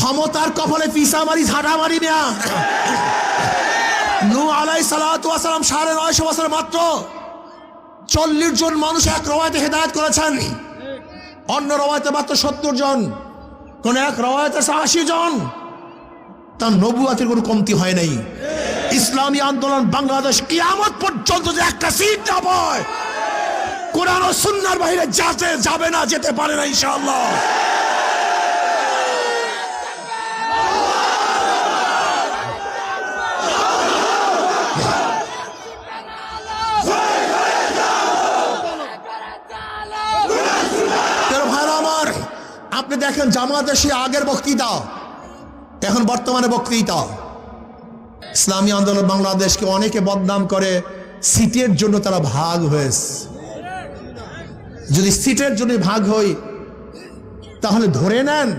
ক্ষমতার কপালে পিসা মারি ঝাঁটা মারি না। নূহ আলাইহিস সালাতু ওয়াস সালাম 950 বছর মাত্র 40 জন মানুষ এক রওয়ায়াতে হেদায়েত করেছেন, অন্য রওয়ায়াতে মাত্র 70 জন, কোন এক রওয়ায়াতে 80 জন। তার নবুয়তের কোনো কমতি হয় নাই। ইসলামী আন্দোলন বাংলাদেশ কিয়ামত পর্যন্ত যে একটা সিট না পায়, কোরআন ও সুন্নাহর বাইরে যাবে না, যেতে পারে না ইনশাআল্লাহ। আপনি দেখেন জামাতের সে আগের বক্তৃতা, এখন বর্তমানে বক্তৃতা। ইসলামী আন্দোলন বাংলাদেশকে অনেকে বদনাম করে সিটের জন্য তারা ভাগ হয়েছে। যদি সিটের জন্য ভাগ হই তাহলে ধরে নেন